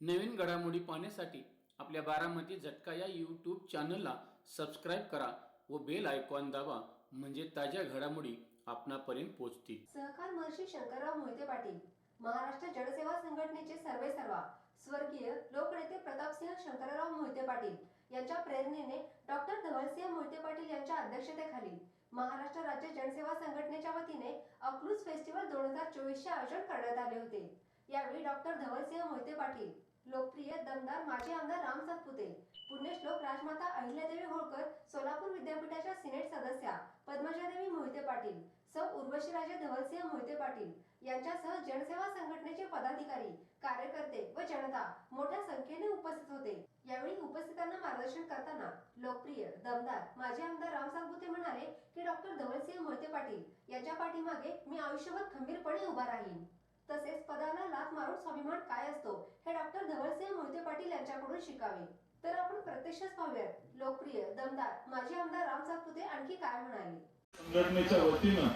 नवीन घडामोडी पाहण्यासाठी आपल्या बारामती झटका या यूट्यूब चॅनलला सबस्क्राईब करा व बेल आयकॉन दाबा, म्हणजे ताज्या घडामोडी आपणापर्यंत पोहोचतील. सहकार महर्षी शंकरराव मोहिते पाटील महाराष्ट्र जनसेवा संघटनेचे सर्वेसर्वा स्वर्गीय लोकनेते प्रतापसिंह शंकरराव मोहिते पाटील यांच्या प्रेरणेने डॉक्टर धवलसिंह मोहिते पाटील यांच्या अध्यक्षतेखाली महाराष्ट्र राज्य जनसेवा संघटनेच्या वतीने अकलूज फेस्टिवल 2024 चे आयोजन करण्यात आले होते. यावेळी डॉक्टर धवलसिंह मोहिते पाटील, लोकप्रिय दमदार माजी आमदार राम सातपुते, पुण्यश्लोक राजमाता अहिल्यादेवी होळकर, सोलापूर विद्यापीठाच्या सिनेट सदस्या पद्मजादेवी मोहिते पाटील, सौ उर्वशीराजे धवलसिंह मोहिते पाटील यांच्यासह जनसेवा संघटनेचे पदाधिकारी, कार्यकर्ते व जनता मोठ्या संख्येने उपस्थित होते. यावेळी उपस्थितांना मार्गदर्शन करताना लोकप्रिय दमदार माजी आमदार राम सातपुते म्हणाले की डॉक्टर धवलसिंह मोहिते पाटील यांच्या पाठीमागे मी आयुष्यभर खंबीरपणे उभा राहीन. तसेच पदाला लाथ मारून स्वाभिमान काय असतो हे डॉक्टर धवलसिंह मोहिते पाटील यांच्याकडून शिकावे. तर आपण प्रत्यक्षच पाहूयात लोकप्रिय दमदार माजी आमदार राम सातपुते आणखी काय म्हणाले. संघटनेच्या वतीनं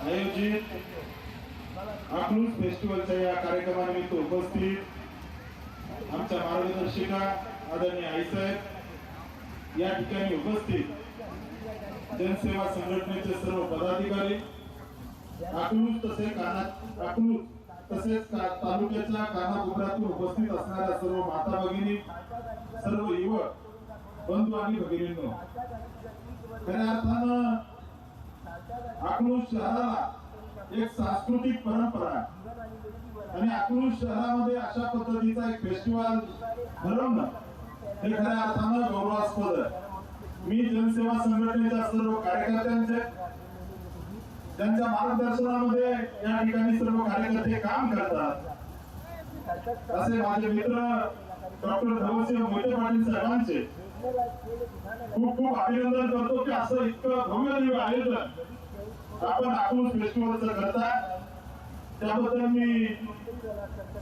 आयोजित अकलूज फेस्टिवलच्या या कार्यक्रमानिमित्त उपस्थित आमच्या मार्गदर्शिका आदरणीय आईसाहेब, या ठिकाणी उपस्थित जनसेवा संघटनेचे सर्व पदाधिकारी, अकलूज तसेच तालुक्याच्या कानाकोपऱ्यातून उपस्थित असणाऱ्या सर्व माता भगिनी, सर्व युवक बंधू आणि भगिनींनो, खऱ्या अर्थानं अकलूज शहराला एक सांस्कृतिक परंपरा आणि अकलूज शहरामध्ये अशा पद्धतीचा एक फेस्टिवल भरवणं हे खऱ्या अर्थानं गौरवास्पद आहे. मी जनसेवा संघटनेच्या सर्व कार्यकर्त्यांचे, त्यांच्या मार्गदर्शनामध्ये या ठिकाणी सर्व कार्यकर्ते काम करतात, असे माझे मित्र डॉक्टर धवलसिंह मोहिते पाटील साहेबांचे खूप खूप अभिनंदन करतो की असं इतकं भव्य आयोजन आपण अकलूज फेस्टिवलचं करताय. त्याबद्दल मी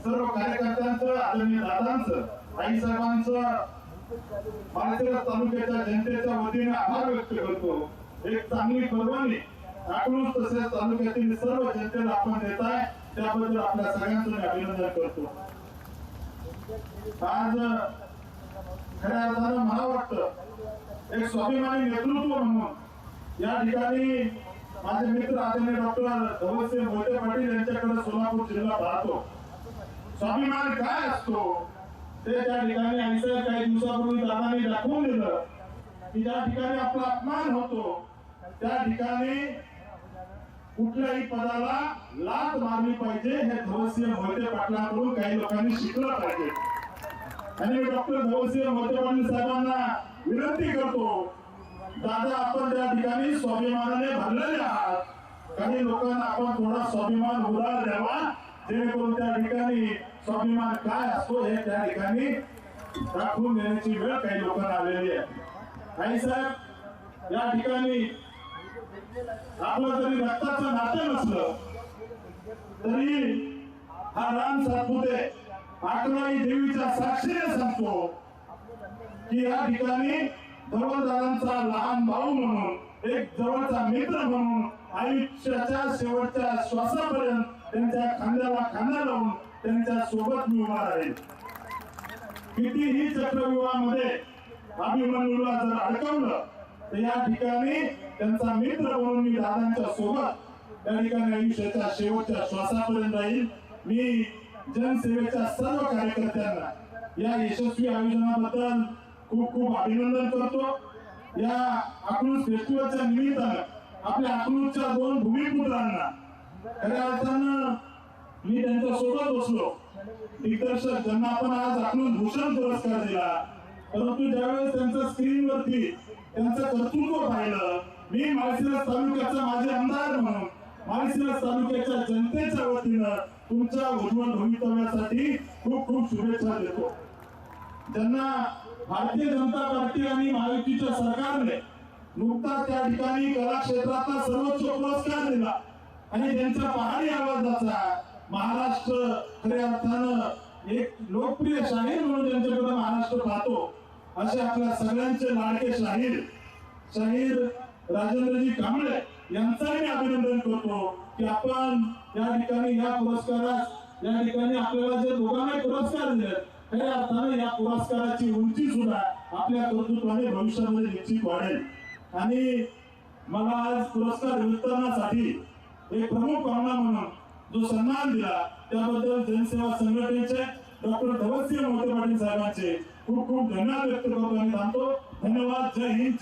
सर्व कार्यकर्त्यांचं, आदरणीय दादांचं, आई साहेबांचं, माळशिरस तालुक्याच्या जनतेच्या वतीने आभार व्यक्त करतो. एक चांगली पर्वणी अकलूज तसेच तालुक्यातील सर्व जनतेला आपण देताय, त्याबद्दल आपल्या सगळ्यांचं मी अभिनंदन करतो. आज खऱ्या अर्थानं मला वाटतं एक स्वाभिमानी नेतृत्व म्हणून या ठिकाणी माझे मित्र आदरणीय डॉक्टर धवलसिंह मोहिते पाटील यांच्याकडे सोलापूर जिल्हा पाहतो. स्वाभिमान काय असतो ते त्या ठिकाणी आईसाहेब काही दिवसापूर्वी दादांनी दाखवून दिलं की ज्या ठिकाणी आपला अपमान होतो त्या ठिकाणी कुठल्याही पदाला लाथ मारली पाहिजे, हे धवलसिंह मोहिते पाटलांकडून काही लोकांनी शिकलं पाहिजे. आणि मी डॉक्टर धवलसिंह मोहिते पाटील साहेबांना विनंती करतो, दादा आपण त्या ठिकाणी स्वाभिमानाने भरलेले आहात, काही लोकांना आपण थोडा स्वाभिमान उधार द्यावा, जेणेकरून त्या ठिकाणी स्वाभिमान काय असतो हे त्या ठिकाणी दाखवून देण्याची वेळ काही लोकांना आलेली आहे. आई साहेब, या ठिकाणी आपलं जरी रक्ताचं नातं नसलं तरी हा राम सातपुते अकलाई देवीच्या साक्षीने सांगतो की या ठिकाणी धवलदारांचा लहान भाऊ म्हणून, एक जवळचा मित्र म्हणून आयुष्याच्या शेवटच्या श्वासापर्यंत त्यांच्या खांद्याला खांदा लावून त्यांच्या सोबत मी उभा राहील. कितीही चक्रव्यूहामध्ये अभिमन्यूला जर अडकवलं तर या ठिकाणी त्यांचा मित्र म्हणून मी दादांच्या सोबत या ठिकाणी आयुष्याच्या शेवटच्या श्वासापर्यंत राहील. मी जनसेवेच्या सर्व कार्यकर्त्यांना या यशस्वी आयोजनाबद्दल खूप खूप अभिनंदन करतो. या अकलूज फेस्टिवलच्या निमित्तानं आपल्या अकलूजच्या 2 भूमिपुत्रांना खऱ्या अर्थानं मी त्यांच्या सोबत बसलो. दिग्दर्शक ज्यांना आपण आज अकलूज भूषण पुरस्कार दिला, परंतु ज्यावेळेस त्यांच्या स्क्रीनवरती त्यांचं कर्तृत्व पाहिलं, मी माळशिरस तालुक्याचा माझे आमदार म्हणून माळशिरस तालुक्याच्या जनतेच्या वतीनं तुमच्या उज्ज्वल भवितव्यासाठी खूप खूप शुभेच्छा देतो. ज्यांना भारतीय जनता पार्टी आणि महायुतीच्या सरकारने नुकताच त्या ठिकाणी कला क्षेत्राचा सर्वोच्च पुरस्कार दिला आणि त्यांच्या पहाडी आवाजाचा महाराष्ट्र खऱ्या अर्थानं एक लोकप्रिय शाहीर म्हणून त्यांच्याकडे महाराष्ट्र पाहतो, असे आपल्या सगळ्यांचे लाडके शाहीर राजेंद्रजी कांबळे यांचं मी अभिनंदन करतो की आपण या ठिकाणी या पुरस्कारास या ठिकाणी आपल्याला जे दोघांना पुरस्कार दिले खऱ्या अर्थाने या पुरस्काराची उंची सुद्धा आपल्या कर्तृत्वाने भविष्यामध्ये निश्चित वाढेल. आणि मला आज पुरस्कार वितरणासाठी एक प्रमुख पाहुणा म्हणून जो सन्मान दिला त्याबद्दल जनसेवा संघटनेचे डॉक्टर धवलसिंह मोहिते पाटील साहेबांचे खूप खूप धन्यवाद व्यक्त करतो आणि थांबतो. धन्यवाद. जय हिंद.